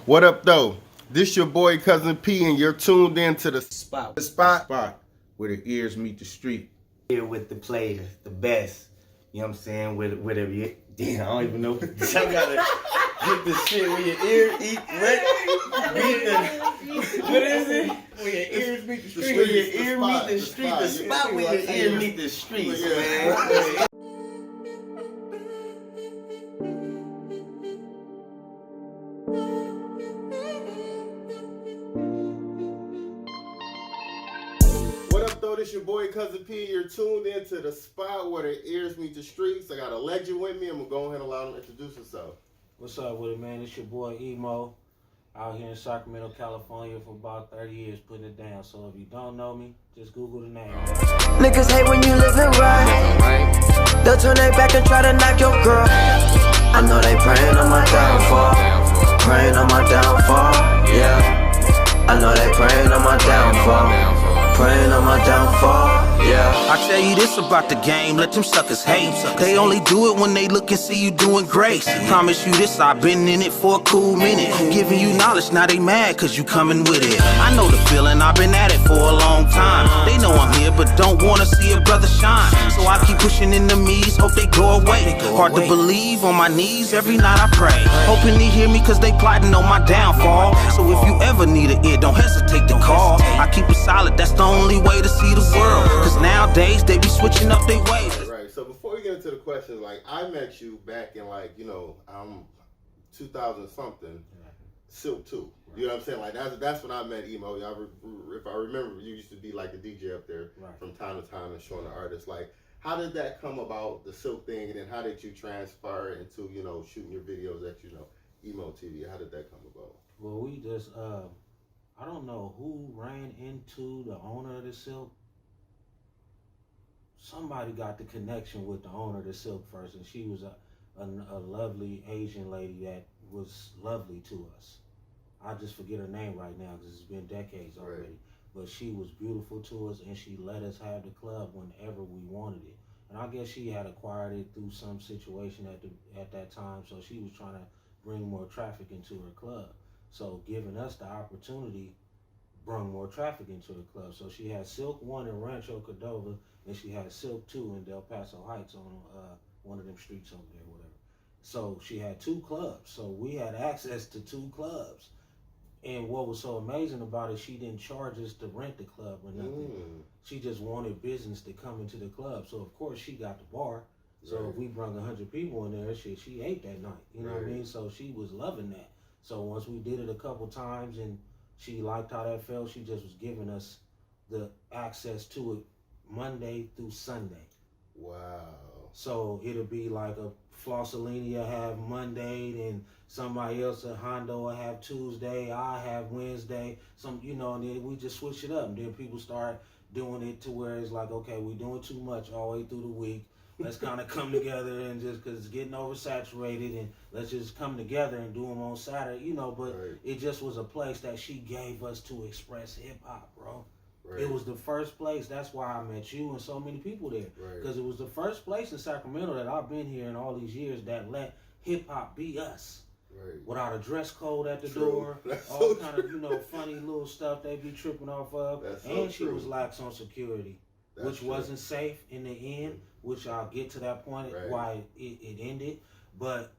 What up, though? This your boy Cousin P, and you're tuned in to the Spot. The spot. Spot where the ears meet the street. Here with the players, the best. You know what I'm saying? Whatever you. Damn, I don't even know. I gotta hit the shit where your ear eat. What is it? Where your ears meet the street. Where your ear meet the street. The spot where your ear meet the streets, man. What up, though? This your boy Cousin P. You're tuned in to the spot where the ears meet the streets. I got a legend with me. I'm gonna go ahead and allow him to introduce himself. What's up with it, man? It's your boy E-Moe, out here in Sacramento, California for about 30 years putting it down. So if you don't know me, just Google the name. Niggas hate when you living right. They'll turn their back and try to knock your girl. I know they praying on my downfall. Praying on my downfall, yeah. I know they praying on my downfall. Praying on my downfall, yeah. I tell you this about the game, let them suckers hate. They only do it when they look and see you doing great. Promise you this, I've been in it for a cool minute. Giving you knowledge, now they mad cause you coming with it. I know the feeling, I've been at it for a long time. They know I'm here but don't wanna see a brother shine. So I keep pushing enemies, hope they go away. Hard to believe, on my knees every night I pray. Hoping they hear me cause they plotting on my downfall. So if you ever need an ear, don't hesitate to call. I keep it solid, that's the only way to see the world. Cause nowadays they be switching up their ways. Right. So before we get into the questions, like I met you back in 2000 something, Silk 2. You know what I'm saying? Like that's when I met E-Moe. If I remember, you used to be like the DJ up there from time to time and showing the artists. Like, how did that come about, the Silk thing, and then how did you transfer into shooting your videos at E-Moe TV? How did that come about? Well, we just I don't know who ran into the owner of the Silk. Somebody got the connection with the owner of the Silk first, and she was a lovely Asian lady that was lovely to us. I just forget her name right now because it's been decades already. Right. But she was beautiful to us, and she let us have the club whenever we wanted it. And I guess she had acquired it through some situation at that time, so she was trying to bring more traffic into her club. So giving us the opportunity brought more traffic into the club. So she had Silk 1 in Rancho Cordova, and she had Silk 2 in Del Paso Heights on one of them streets over there, whatever. So she had 2 clubs. So we had access to 2 clubs. And what was so amazing about it, she didn't charge us to rent the club or nothing. She just wanted business to come into the club. So of course she got the bar. So if we brought 100 people in there, she ate that night. You know what I mean? So she was loving that. So once we did it a couple times and she liked how that felt, she just was giving us the access to it Monday through Sunday. Wow. So it'll be like a Flossalini will have Monday, then somebody else at Hondo will have Tuesday, I have Wednesday, and then we just switch it up. And then people start doing it to where it's like, okay, we're doing too much all the way through the week. Let's kind of come together and just, because it's getting oversaturated, and let's just come together and do them on Saturday, but it just was a place that she gave us to express hip-hop, bro. Right. It was the first place. That's why I met you and so many people there. Because it was the first place in Sacramento that I've been here in all these years that let hip-hop be us. Right. Without a dress code at the door, that's all kind of, funny little stuff they be tripping off of. And she was lax on security. Which wasn't safe in the end, which I'll get to that point why it ended. But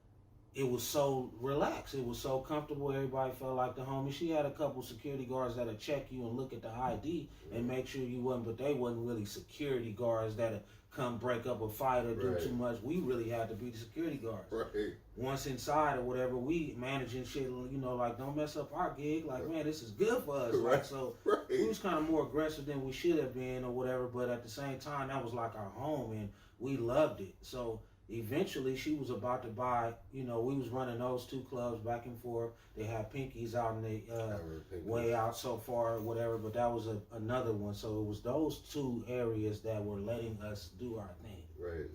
it was so relaxed. It was so comfortable. Everybody felt like the homie. She had a couple security guards that'll check you and look at the ID and make sure you wasn't, but they wasn't really security guards that'll come break up a fight or do too much. We really had to be the security guards. Right. Once inside or whatever, we managing shit, like don't mess up our gig. Like, man, this is good for us. Like, so we was kind of more aggressive than we should have been or whatever, but at the same time, that was like our home and we loved it. So eventually she was about to buy, we was running those 2 clubs back and forth. They had Pinkies out in the way out so far or whatever, but that was another one. So it was those 2 areas that were letting us do our thing. Right.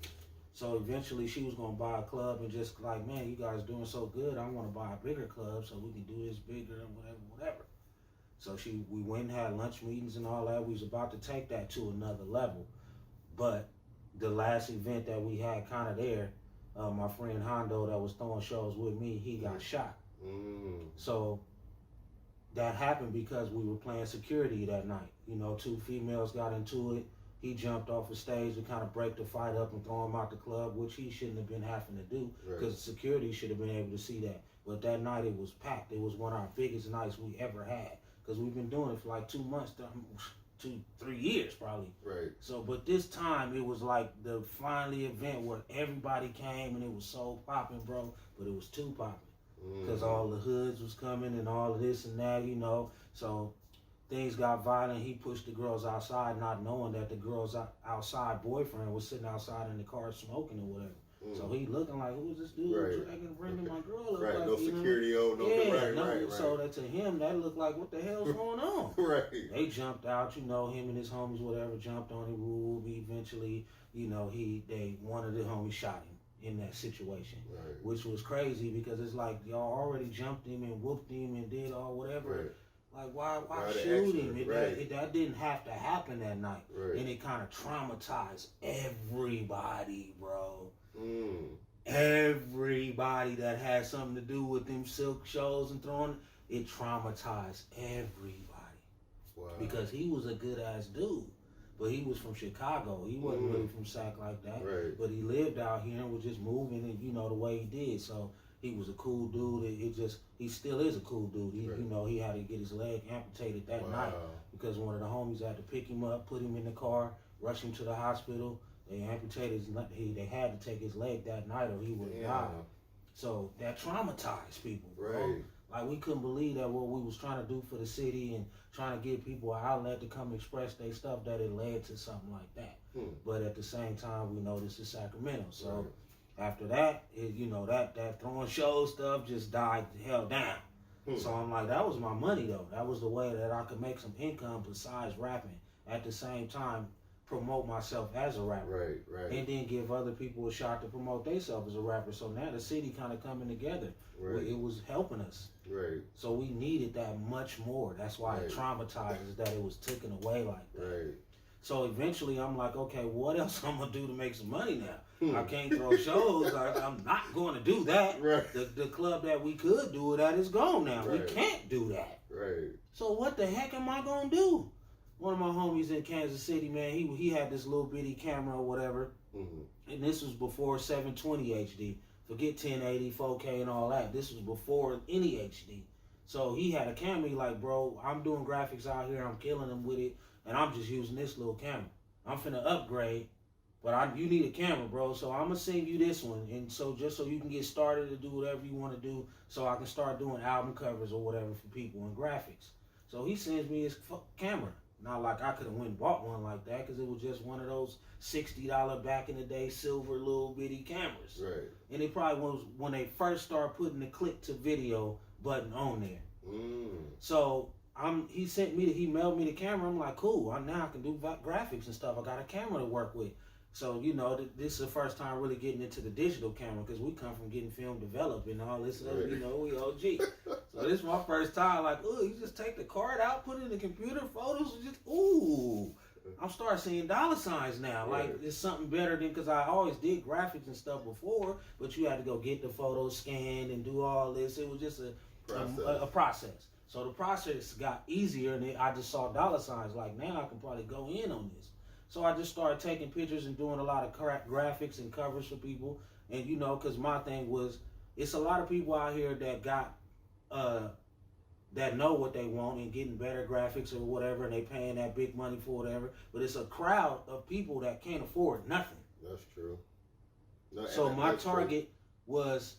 So eventually she was going to buy a club and just like, man, you guys doing so good. I want to buy a bigger club so we can do this bigger and whatever. So we went and had lunch meetings and all that. We was about to take that to another level. But the last event that we had kind of there, my friend Hondo that was throwing shows with me, he got shot. So that happened because we were playing security that night. You know, 2 females got into it. He jumped off the stage to kind of break the fight up and throw him out the club, which he shouldn't have been having to do because security should have been able to see that. But that night it was packed. It was one of our biggest nights we ever had because we've been doing it for like 2 months, 2-3 years probably. Right. So, but this time it was like the finally event where everybody came and it was so popping, bro. But it was too popping because all the hoods was coming and all of this and that, you know. So things got violent. He pushed the girls outside, not knowing that the girls outside boyfriend was sitting outside in the car smoking or whatever. So he looking like, who's this dude dragging, bringing my girl up? Right, like, no security on, no. Right. So that to him, that looked like, what the hell's going on? Right. They jumped out, you know, him and his homies, whatever, jumped on him. Eventually, you know, one of the homies shot him in that situation, which was crazy because it's like y'all already jumped him and whooped him and did all whatever. Like, why shoot him? That didn't have to happen that night. And it kind of traumatized everybody, bro. Everybody that had something to do with them silk shows and throwing, it traumatized everybody. Wow. Because he was a good ass dude. But he was from Chicago. He wasn't really from Sac like that. Right. But he lived out here and was just moving and, you know, the way he did. So he was a cool dude. He still is a cool dude. You know, he had to get his leg amputated that night because one of the homies had to pick him up, put him in the car, rush him to the hospital. They amputated his leg. They had to take his leg that night or he would have died. So that traumatized people, bro. Like, we couldn't believe that what we was trying to do for the city and trying to give people an outlet to come express their stuff, that it led to something like that. But at the same time, we know this is Sacramento. So after that, you know, that throwing show stuff just died the hell down. So I'm like, that was my money, though. That was the way that I could make some income besides rapping. At the same time, promote myself as a rapper. Right. And then give other people a shot to promote themselves as a rapper. So now the city kind of coming together. It was helping us. So we needed that much more. That's why it traumatizes that it was taken away like that. So eventually I'm like, okay, what else I'm going to do to make some money now? I can't throw shows. I'm not going to do that. The club that we could do it at is gone now. We can't do that. So what the heck am I going to do? One of my homies in Kansas City, man, he had this little bitty camera or whatever, and this was before 720 HD. Forget 1080, 4K, and all that. This was before any HD. So he had a camera. He like, bro, I'm doing graphics out here. I'm killing them with it, and I'm just using this little camera. I'm finna upgrade, but you need a camera, bro. So I'm gonna send you this one, and so just so you can get started to do whatever you want to do, so I can start doing album covers or whatever for people and graphics. So he sends me his camera. Not like I could have went and bought one like that because it was just one of those $60 back in the day silver little bitty cameras. And it probably was when they first started putting the click to video button on there. So he mailed me the camera. I'm like, cool. Now I can do graphics and stuff. I got a camera to work with. So, you know, this is the first time really getting into the digital camera because we come from getting film developed and all this other, you know, we OG. So this is my first time, like, ooh, you just take the card out, put it in the computer, photos, and just, ooh. I'm starting seeing dollar signs now. Like, it's something better than, because I always did graphics and stuff before, but you had to go get the photos scanned and do all this. It was just a process. So the process got easier, and I just saw dollar signs. Like, now I can probably go in on this. So I just started taking pictures and doing a lot of graphics and covers for people. And, you know, because my thing was, it's a lot of people out here that got, that know what they want and getting better graphics or whatever, and they paying that big money for whatever. But it's a crowd of people that can't afford nothing. That's true. No, so my target was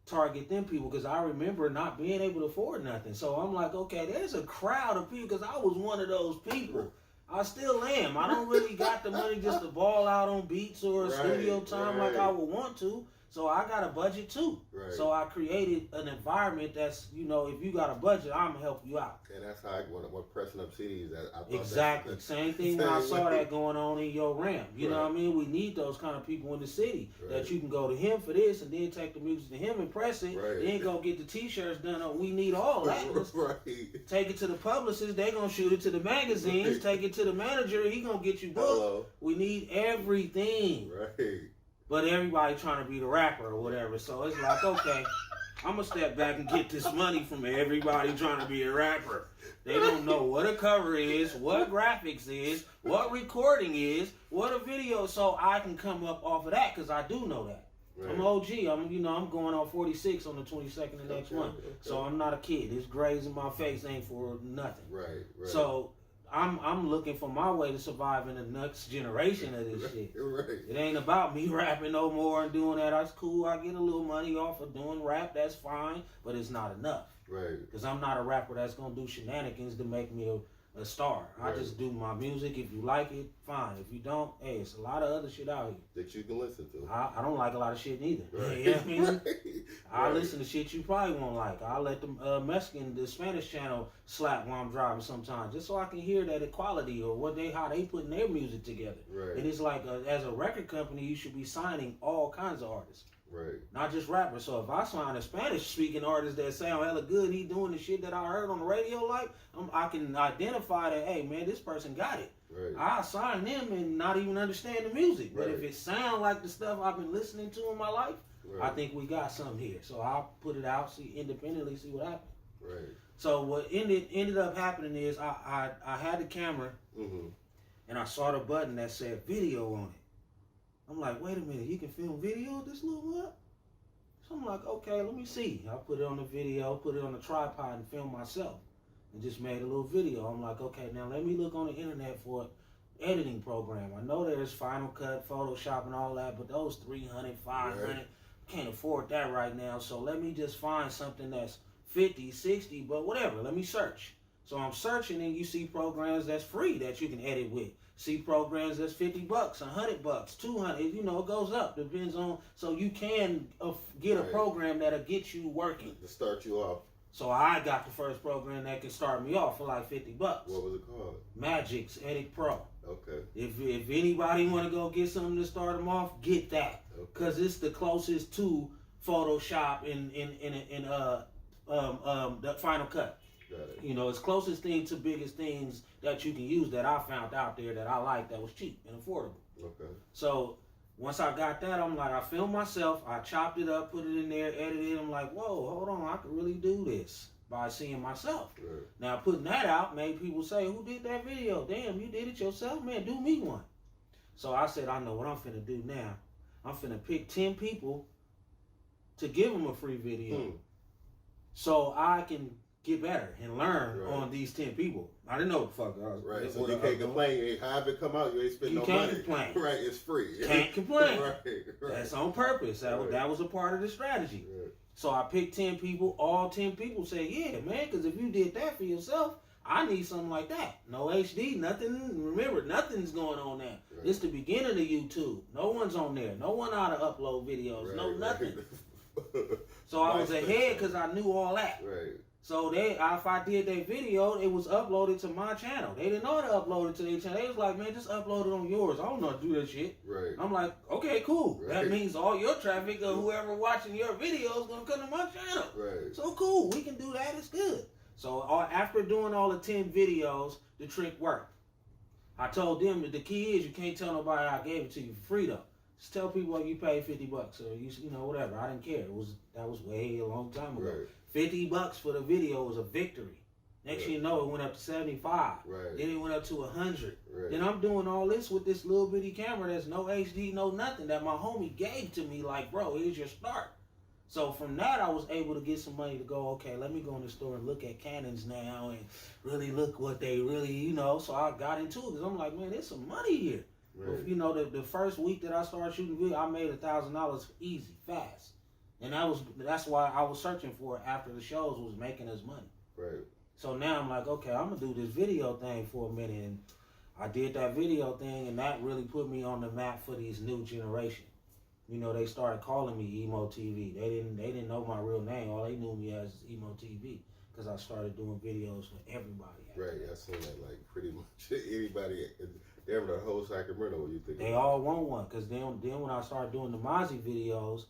target them people, because I remember not being able to afford nothing. So I'm like, okay, there's a crowd of people, because I was one of those people. I still am. I don't really got the money just to ball out on beats or studio time like I would want to. So I got a budget too. So I created an environment that's, you know, if you got a budget, I'm going to help you out. And that's how what pressing up cities. Exactly. Same thing when I saw that going on in your ramp. You know what I mean? We need those kind of people in the city that you can go to him for this and then take the music to him and press it. Then go get the t-shirts done. We need all that. Take it to the publicist. They going to shoot it to the magazines. Take it to the manager. He going to get you booked. We need everything. But everybody trying to be the rapper or whatever. So it's like, okay, I'm gonna step back and get this money from everybody trying to be a rapper. They don't know what a cover is, what graphics is, what recording is, what a video. So I can come up off of that because I do know that. Right. I'm OG. I'm going on 46 on the 22nd of next month. Okay. So I'm not a kid. This grays in my face ain't for nothing. Right. So I'm looking for my way to survive in the next generation of this shit. Right. It ain't about me rapping no more and doing that. That's cool. I get a little money off of doing rap. That's fine. But it's not enough. Right. Because I'm not a rapper that's going to do shenanigans to make me a star. Right. I just do my music. If you like it, fine. If you don't, hey, it's a lot of other shit out here that you can listen to. I don't like a lot of shit neither. Right. You know what I mean? Right. I listen to shit you probably won't like. I let the Spanish channel slap while I'm driving sometimes, just so I can hear that equality or how they putting their music together. Right. And it's like, as a record company, you should be signing all kinds of artists. Right. Not just rappers. So if I sign a Spanish-speaking artist that sound hella good, he doing the shit that I heard on the radio, I can identify that, hey, man, this person got it. Right. I sign them and not even understand the music. Right. But if it sound like the stuff I've been listening to in my life, I think we got something here. So I'll put it out, see what happens. Right. So what ended up happening is I had the camera, and I saw the button that said video on it. I'm like, wait a minute, you can film video with this little what? So I'm like, okay, let me see. I put it on the video, put it on the tripod and filmed myself. And just made a little video. I'm like, okay, now let me look on the internet for an editing program. I know there's Final Cut, Photoshop and all that, but those $300, $500, can't afford that right now. So let me just find something that's 50, 60, but whatever, let me search. So I'm searching and you see programs that's free that you can edit with. See programs that's $50, $100, $200. It goes up. Depends on. So you can get a program that'll get you working to start you off. So I got the first program that can start me off for like $50. What was it called? Magic's Edit Pro. Okay. If anybody want to go get something to start them off, get that, because it's the closest to Photoshop in the Final Cut. It's closest thing to biggest things that you can use that I found out there that I like that was cheap and affordable. Okay. So once I got that, I'm like, I filmed myself, I chopped it up, put it in there, edited it. I'm like, whoa, hold on, I could really do this by seeing myself. Right. Now putting that out made people say, who did that video? Damn, you did it yourself? Man, do me one. So I said, I know what I'm finna do now. I'm finna pick 10 people to give them a free video so I can get better and learn on these 10 people. I didn't know what the fuck I was. Right, so you can't complain. Have it come out, you ain't spend no money. You can't complain. Right, it's free. Can't complain. Right. That's on purpose. That was a part of the strategy. Right. So I picked 10 people. All 10 people say, yeah, man, because if you did that for yourself, I need something like that. No HD, nothing. Remember, nothing's going on there. Right. It's the beginning of YouTube. No one's on there. No one ought to upload videos. No nothing. So I was ahead because I knew all that. Right. So if I did that video, it was uploaded to my channel. They didn't know how to upload it to their channel. They was like, man, just upload it on yours. I don't know how to do that shit. Right. I'm like, okay, cool. Right. That means all your traffic or whoever watching your video is going to come to my channel. Right. So cool. We can do that. It's good. So after doing all the 10 videos, the trick worked. I told them that the key is you can't tell nobody I gave it to you for free though. Just tell people you paid $50 or you know whatever. I didn't care. That was way a long time ago. Right. $50 for the video was a victory. Next thing you know, it went up to 75. Right. Then it went up to 100. Right. Then I'm doing all this with this little bitty camera that's no HD, no nothing that my homie gave to me. Like, bro, here's your start. So from that, I was able to get some money to go, okay, let me go in the store and look at Canons now and really look what they really, So I got into it because I'm like, man, there's some money here. Right. The first week that I started shooting video, I made $1,000 easy, fast. And that's why I was searching for it after the shows was making us money. Right. So now I'm like, okay, I'm going to do this video thing for a minute. And I did that video thing, and that really put me on the map for these new generation. They started calling me E-Moe TV. They didn't know my real name. All they knew me as E-Moe TV because I started doing videos for everybody. Right, I seen that like pretty much anybody. Damn, the whole Sacramento. What you think? They all want one because then when I started doing the Mozzie videos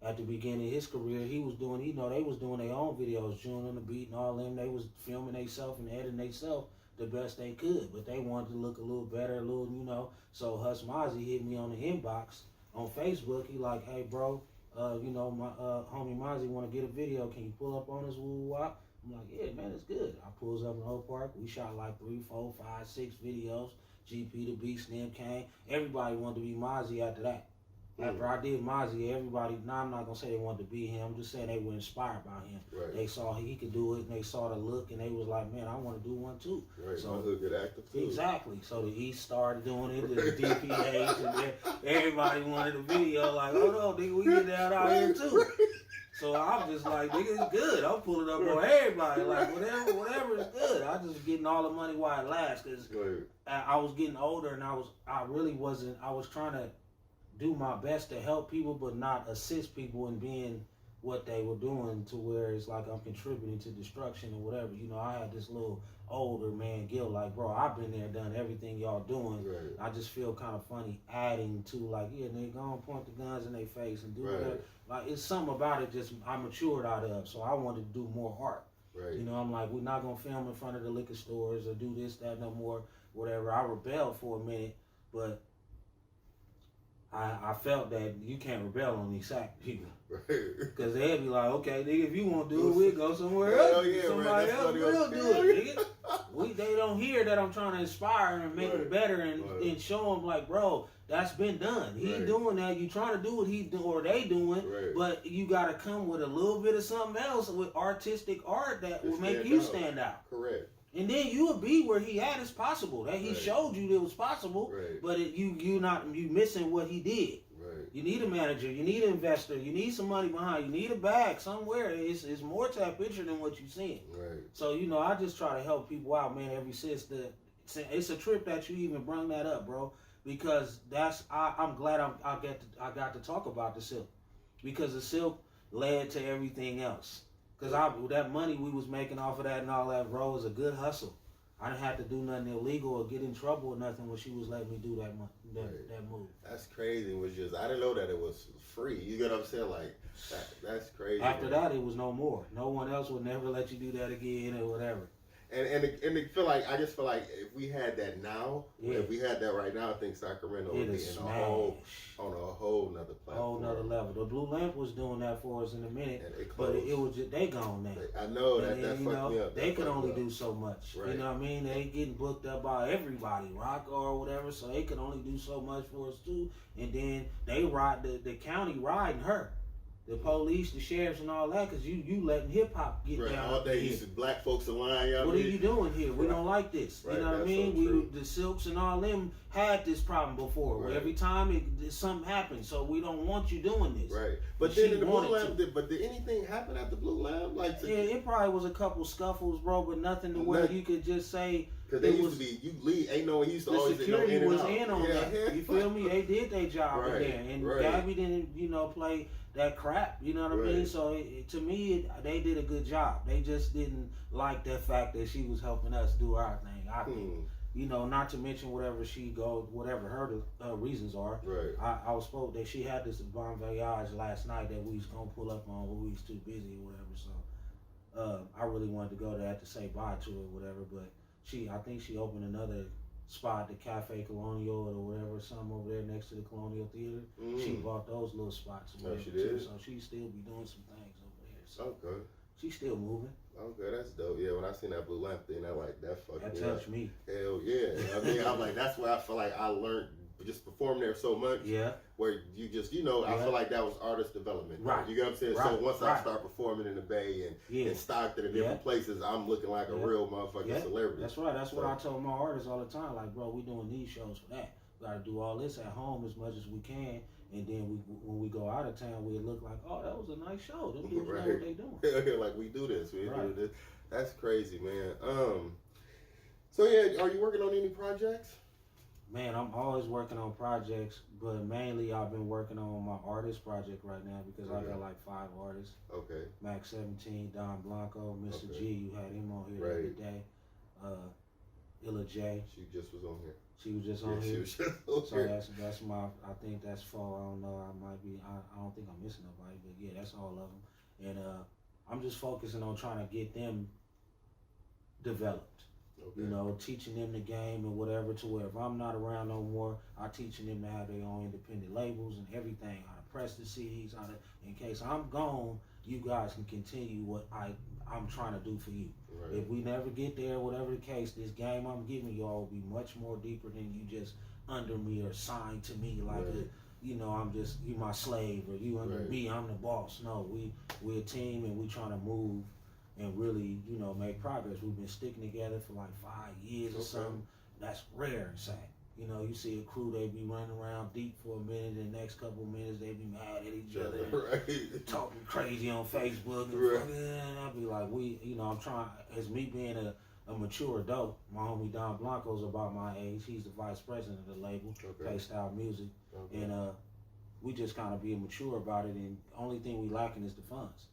at the beginning of his career, he was doing. They was doing their own videos, June on the beat and all them. They was filming themselves and editing themselves the best they could, but they wanted to look a little better, So Hus Mozzie hit me on the inbox on Facebook. He like, hey bro, my homie Mozzie want to get a video. Can you pull up on us? Woo wop. I'm like, yeah, man, it's good. I pulls up in Oak Park. We shot like 3, 4, 5, 6 videos. GP the Beast, Slim Kane. Everybody wanted to be Mozzie after that. After I did Mozzie, everybody, I'm not going to say they wanted to be him. I'm just saying they were inspired by him. Right. They saw he could do it, and they saw the look, and they was like, man, I want to do one too. Right, so, my hood get active too. Exactly. So the East started doing it, the DPH, and then everybody wanted a video like, oh no, nigga, we get that out here too. So I'm just like, nigga, it's good. I'm pulling up on everybody. Like, whatever is good. I just getting all the money while it lasts. Because I was getting older, and I was trying to do my best to help people, but not assist people in being what they were doing, to where it's like I'm contributing to destruction or whatever. I had this little older man guilt, like, bro, I've been there, done everything y'all doing. Right. I just feel kind of funny adding to, like, yeah, they gonna point the guns in their face and do whatever. Like, it's something about it just I matured out of, so I wanted to do more art. Right. I'm like, we're not gonna film in front of the liquor stores or do this, that, no more, whatever. I rebelled for a minute, but I felt that you can't rebel on these sack people. Because they'd be like, okay, nigga, if you want to do it, we'll go somewhere else. Yeah, somebody else will do it, nigga. They don't hear that I'm trying to inspire and make it better and show them, like, bro, that's been done. He doing that. You trying to do what he do or they doing, but you got to come with a little bit of something else with artistic art that will make you stand out. Correct. And then you will be where he at is possible. That he showed you that it was possible, but you missing what he did. Right. You need a manager. You need an investor. You need some money behind. You need a bag somewhere. It's more to that picture than what you're seeing. Right. So I just try to help people out, man. It's a trip that you even bring that up, bro, because I'm glad I got to talk about the silk, because the silk led to everything else. Because that money we was making off of that and all that, bro, was a good hustle. I didn't have to do nothing illegal or get in trouble or nothing when she was letting me do that move. That's crazy. I didn't know that it was free. You get what I'm saying? Like, that's crazy. After that, it was no more. No one else would never let you do that again or whatever. And I just feel like if we had that now, if we had that right now, I think Sacramento would be on a whole nother platform. Whole nother level. The Blue Lamp was doing that for us in a minute, but it was just, they gone now. I know that fucked me up. They could only do so much. Right. You know what I mean? They getting booked up by everybody, rock or whatever, so they could only do so much for us too. And then they ride the county riding her. The police, the sheriffs, and all that, because you letting hip hop get down. All day, you see black folks in line. What are you doing here? We don't like this. You know what I mean? The Silks and all them had this problem before. Where every time something happens, so we don't want you doing this. Right. But then in the Blue Lamp, did anything happen at the Blue Lamp? It probably was a couple scuffles, bro, but nothing to where you could just say. Because they used to be, you leave, ain't no one used to always security in was in on that. You feel me? They did their job in there, and Gabby didn't, play that crap. You know what I mean? So to me, they did a good job. They just didn't like the fact that she was helping us do our thing. I think. Not to mention whatever her reasons are. Right. I was spoke that she had this bon voyage last night that we was gonna pull up on, but we was too busy or whatever. So I really wanted to go there to say bye to her or whatever, but. I think she opened another spot, the Cafe Colonial or whatever, something over there next to the Colonial Theater. She bought those little spots. She did? So she still be doing some things over there. So okay. She's still moving. Okay, that's dope. Yeah, when I seen that Blue Lamp thing, that touched me. Hell yeah. I mean, I'm like, that's where I feel like I learned just performing there so much. Yeah. Where you just, I feel like that was artist development. Right. You get what I'm saying? Right. So once I start performing in the Bay and Stockton and different places, I'm looking like a real motherfucking celebrity. That's right. That's what I told my artists all the time. Like, bro, we doing these shows for that. We got to do all this at home as much as we can. And then when we go out of town, we look like, oh, that was a nice show. Them dudes know what they doing. Like, we do this. We do this. That's crazy, man. So, are you working on any projects? Man, I'm always working on projects, but mainly I've been working on my artist project right now because I got like 5 artists. Okay. Max 17, Don Blanco, Mr. G, you had him on here the other day. Illa J. She just was on here. She was just on here. She was just on here. So that's my, I think that's 4. I don't know, I don't think I'm missing nobody, but yeah, that's all of them. And I'm just focusing on trying to get them developed. You know, teaching them the game and whatever, to where if I'm not around no more, I teaching them to have their own independent labels and everything, how to press the CDs, how to, in case I'm gone, you guys can continue what I'm trying to do for you. Right. If we never get there, whatever the case, this game I'm giving y'all will be much more deeper than you just under me or signed to me like you know, I'm just, you my slave, or you under me, I'm the boss. No, we're a team, and we trying to move and really, you know, make progress. We've been sticking together for like 5 years or something. That's rare in SAC. You know, you see a crew, they be running around deep for a minute, and the next couple of minutes they be mad at each other, talking crazy on Facebook, and I'll be like, you know, I'm trying, as me being a mature adult, my homie Don Blanco's about my age, he's the vice president of the label, K-Style Music, and we just kind of being mature about it, and the only thing we lacking is the funds.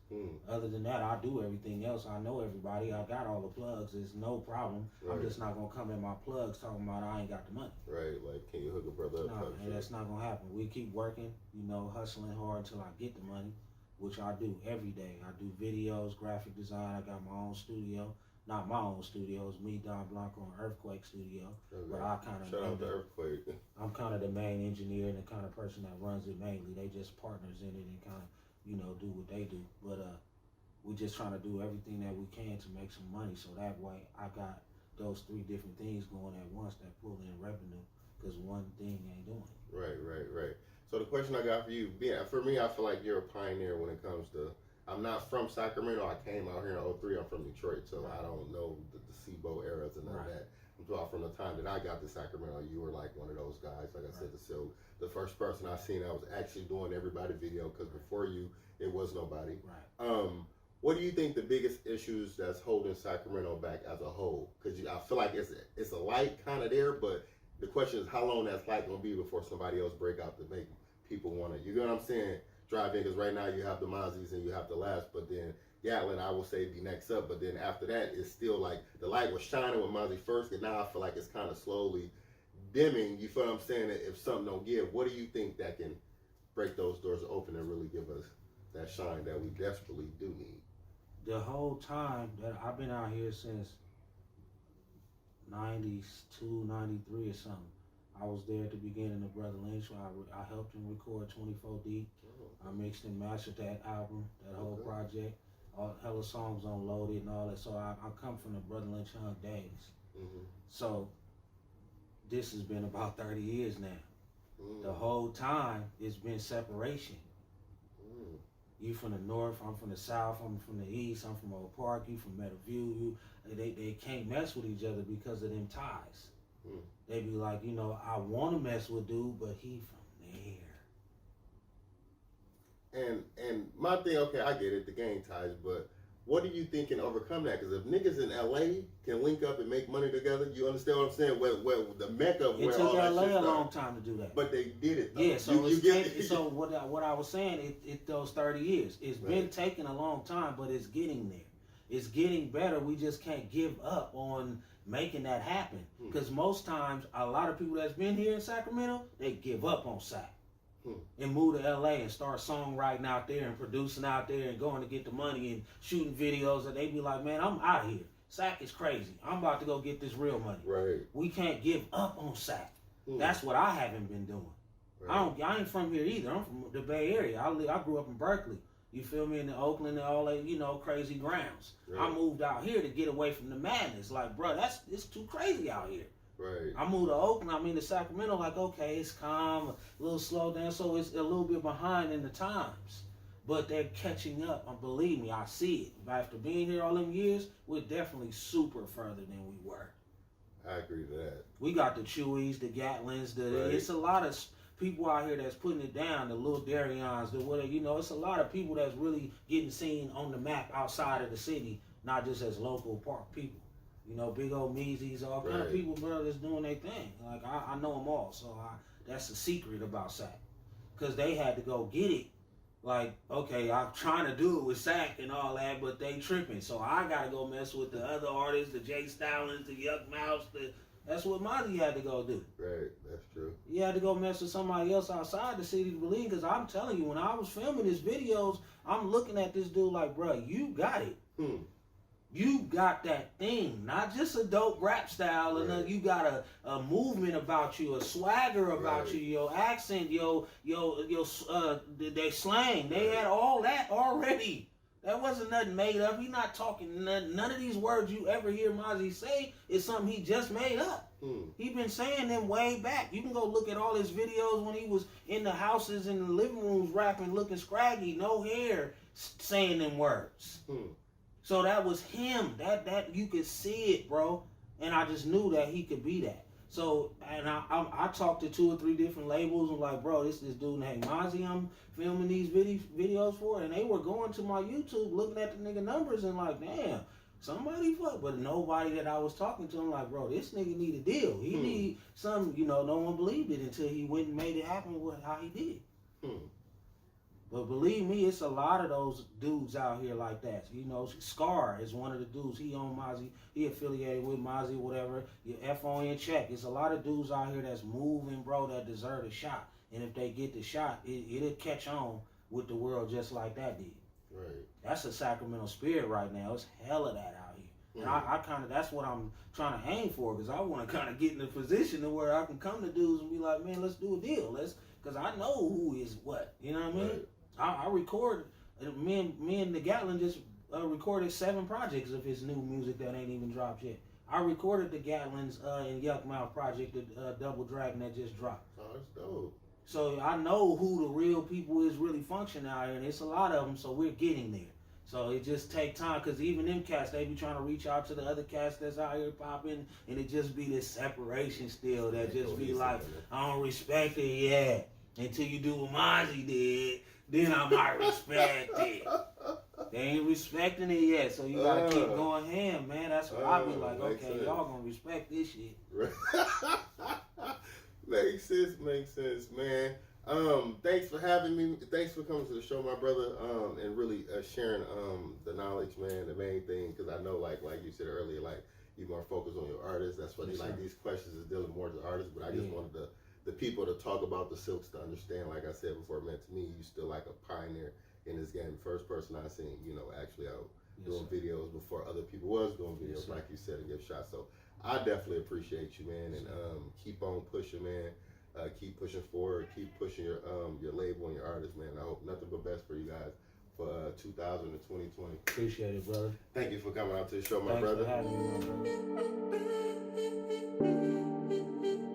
Other than that, I do everything else. I know everybody. I got all the plugs. It's no problem. I'm just not going to come in my plugs talking about I ain't got the money. Right, like, can you hook a brother up? No, and that's not going to happen. We keep working, you know, hustling hard until I get the money, which I do every day. I do videos, graphic design. I got my own studio. Not my own studio. It's me, Don Blanco, and Earthquake Studio. But I kind of... Shout out to Earthquake. I'm kind of the main engineer and the kind of person that runs it mainly. They just partners in it and kind of, you know, do what they do. But we're just trying to do everything that we can to make some money, so that way I got those 3 different things going at once that pull in revenue, because one thing ain't doing it. Right. So the question I got for you, for me, I feel like you're a pioneer when it comes to, I'm not from Sacramento. I came out here in 03. I'm from Detroit, so I don't know the SIBO eras and all that. I'm talking from the time that I got to Sacramento. You were like one of those guys, like I said, the first person I seen that was actually doing everybody video, because before you, it was nobody. What do you think the biggest issues that's holding Sacramento back as a whole? Because I feel like it's a light kind of there, but the question is how long that light gonna be before somebody else break out to make people want to, you know what I'm saying, drive in? Because right now you have the Mozzie's and you have the Last, but then Gatlin, I will say, be next up. But then after that, it's still like the light was shining with Mozzie first, and now I feel like it's kind of slowly dimming. You feel what I'm saying? If something don't give, what do you think that can break those doors open and really give us that shine that we desperately do need? The whole time that I've been out here since 92, 93 or something. I was there at the beginning of Brother Lynch. I helped him record 24 Deep. I mixed and mastered that album, that whole project. Hella songs on Loaded and all that. So I come from the Brother Lynch Young days. So this has been about 30 years now. The whole time it's been separation. You from the north, I'm from the south, I'm from the east, I'm from Oak Park, you from Meadowview. They can't mess with each other because of them ties. They be like, you know, I want to mess with dude, but he from there. And my thing, okay, I get it, the gang ties, but what do you think can overcome that? Because if niggas in LA can link up and make money together, you understand what I'm saying? Where the mecca of where all that shit started. It took LA a long time to do that. But they did it though. Yeah, so so what I was saying, it those 30 years. It's been taking a long time, but it's getting there. It's getting better. We just can't give up on making that happen. Because most times, a lot of people that's been here in Sacramento, they give up on Sac. And move to LA and start songwriting out there and producing out there and going to get the money and shooting videos, and they be like, man, I'm out here. Sac is crazy. I'm about to go get this real money. Right. We can't give up on Sac. That's what I haven't been doing. I ain't from here either. I'm from the Bay Area. I grew up in Berkeley. You feel me? In the Oakland and all that, you know, crazy grounds. I moved out here to get away from the madness. Like, bro, it's too crazy out here. I moved to Oakland, to Sacramento, like, okay, it's calm, a little slow down, so it's a little bit behind in the times. But they're catching up, and believe me, I see it. After being here all them years, we're definitely super further than we were. I agree to that. We got the Chewies, the Gatlins, it's a lot of people out here that's putting it down, the Lil Darians, the whatever, you know, it's a lot of people that's really getting seen on the map outside of the city, not just as local park people. You know, big old Meezies, all kind of people, bro, that's doing their thing. Like, I know them all, so that's the secret about Sac. Because they had to go get it. Like, okay, I'm trying to do it with Sac and all that, but they tripping. So I got to go mess with the other artists, the Jay Stallings, the Yuck Mouse. That's what Mozzie had to go do. Right, that's true. He had to go mess with somebody else outside the city to believe. Because I'm telling you, when I was filming his videos, I'm looking at this dude like, bro, you got it. You got that thing, not just a dope rap style, and you got a movement about you, a swagger about you, your accent, your their slang. They had all that already. That wasn't nothing made up. He not talking none of these words you ever hear Mozzie say is something he just made up. He been saying them way back. You can go look at all his videos when he was in the houses and the living rooms rapping, looking scraggy, no hair, saying them words. So that was him. That you could see it, bro. And I just knew that he could be that. So, and I talked to 2 or 3 different labels and like, bro, this dude named Mozzie I'm filming these videos for. And they were going to my YouTube looking at the nigga numbers and like, damn, somebody fuck. But nobody that I was talking to, I'm like, bro, this nigga need a deal. He need some, no one believed it until he went and made it happen with how he did. But believe me, it's a lot of those dudes out here like that. Scar is one of the dudes. He on Mozzie. He affiliated with Mozzie, whatever. Your F on your check. It's a lot of dudes out here that's moving, bro, that deserve a shot. And if they get the shot, it'll catch on with the world just like that did. Right. That's a Sacramento spirit right now. It's hella that out here. And I kind of, that's what I'm trying to aim for, because I want to kind of get in a position to where I can come to dudes and be like, man, let's do a deal. Because I know who is what. You know what I mean? Right. I record, me and the Gatlin just recorded 7 projects of his new music that ain't even dropped yet. I recorded the Gatlin's and Yuck Mouth project, the Double Dragon that just dropped. Oh, that's dope. So I know who the real people is really functioning out here, and it's a lot of them, so we're getting there. So it just take time, because even them cats, they be trying to reach out to the other cats that's out here popping, and it just be this separation still that just be like, I don't respect it yet until you do what Mozzie did. Then I might respect it. They ain't respecting it yet, so you gotta keep going ham, man. That's what I be like, okay, sense. Y'all gonna respect this shit. Makes sense, man. Thanks for having me. Thanks for coming to the show, my brother, and really sharing the knowledge, man. The main thing, because I know, like you said earlier, like you more focused on your artists. That's why these questions is dealing more to artists. But I just wanted the people to talk about the Silks to understand. Like I said before, man, to me, you still like a pioneer in this game. First person I seen, actually out doing videos before other people was doing videos, like you said, and give shots. So I definitely appreciate you, man, and keep on pushing, man. Keep pushing forward. Keep pushing your label and your artists, man. I hope nothing but best for you guys for 2000 and 2020. Appreciate it, brother. Thank you for coming out to the show, my brother. Thanks for having me, my brother.